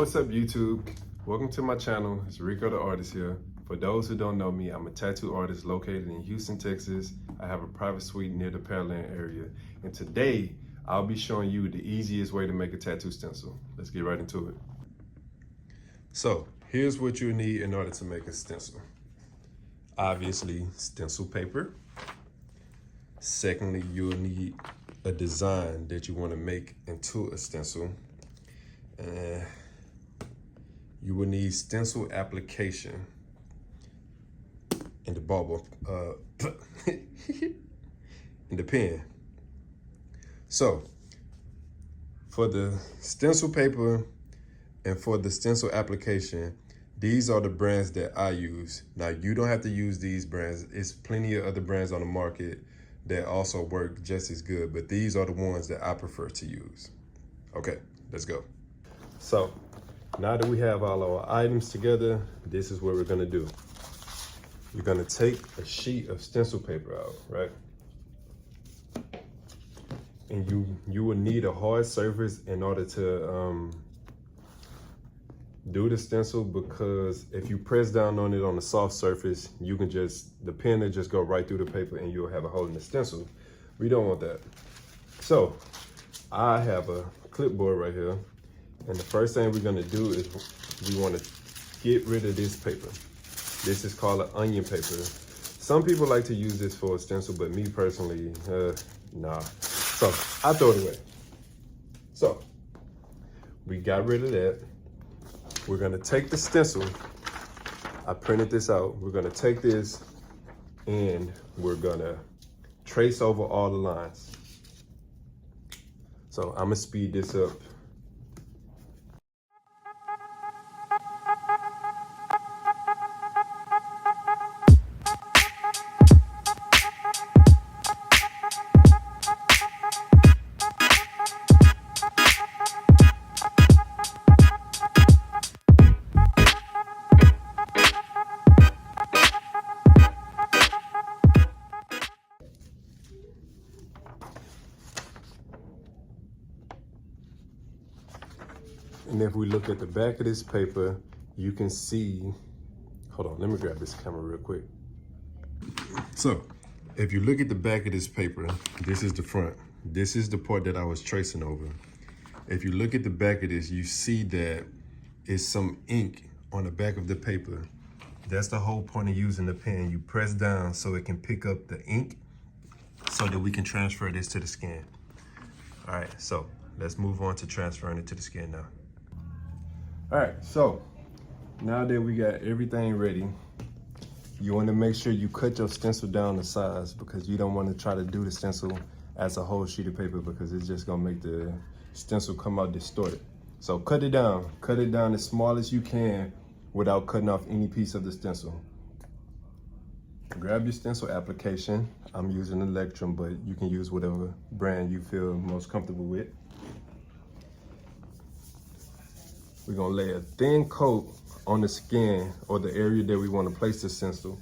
What's up, YouTube? Welcome to my channel. It's Rico the Artist here. For those who don't know me, I'm a tattoo artist located in Houston, Texas. I have a private suite near the Pearland area. And today, I'll be showing you the easiest way to make a tattoo stencil. Let's get right into it. So, here's what you need in order to make a stencil. Obviously, stencil paper. Secondly, you'll need a design that you want to make into a stencil. And you will need stencil application and the bubble, and the pen. So, for the stencil paper and for the stencil application, these are the brands that I use. Now, you don't have to use these brands. It's plenty of other brands on the market that also work just as good, but these are the ones that I prefer to use. Okay, let's go. So, now that we have all our items together, this is what we're gonna do. You're gonna take a sheet of stencil paper out, right? And you will need a hard surface in order to do the stencil, because if you press down on it on a soft surface, the pen will just go right through the paper and you'll have a hole in the stencil. We don't want that. So I have a clipboard right here. And the first thing we're gonna do is we wanna get rid of this paper. This is called an onion paper. Some people like to use this for a stencil, but me personally, nah. So I throw it away. So we got rid of that. We're gonna take the stencil. I printed this out. We're gonna take this and we're gonna trace over all the lines. So I'm gonna speed this up. And if we look at the back of this paper, you can see, hold on, let me grab this camera real quick. So, if you look at the back of this paper, this is the front. This is the part that I was tracing over. If you look at the back of this, you see that it's some ink on the back of the paper. That's the whole point of using the pen. You press down so it can pick up the ink so that we can transfer this to the skin. All right, so let's move on to transferring it to the skin now. All right, so now that we got everything ready, you want to make sure you cut your stencil down to size, because you don't want to try to do the stencil as a whole sheet of paper, because it's just gonna make the stencil come out distorted. So cut it down as small as you can without cutting off any piece of the stencil. Grab your stencil application. I'm using Electrum, but you can use whatever brand you feel most comfortable with. We're gonna lay a thin coat on the skin or the area that we want to place the stencil.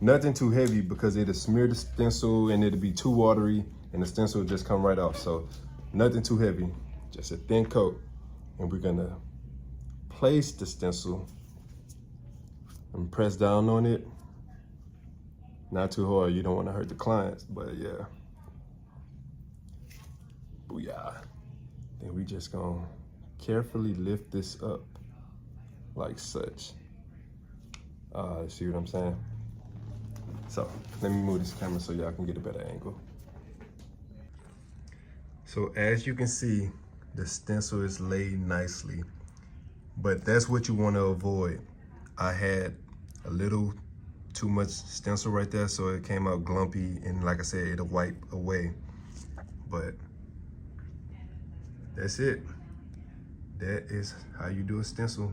Nothing too heavy, because it'll smear the stencil and it'll be too watery and the stencil will just come right off. So nothing too heavy, just a thin coat. And we're gonna place the stencil and press down on it. Not too hard, you don't want to hurt the clients, but yeah. Booyah. Then we just gonna carefully lift this up like such. See what I'm saying? So let me move this camera so y'all can get a better angle. So as you can see, the stencil is laid nicely, but that's what you want to avoid. I had a little too much stencil right there, so it came out glumpy, and like I said, it'll wipe away. But that's it. That is how you do a stencil.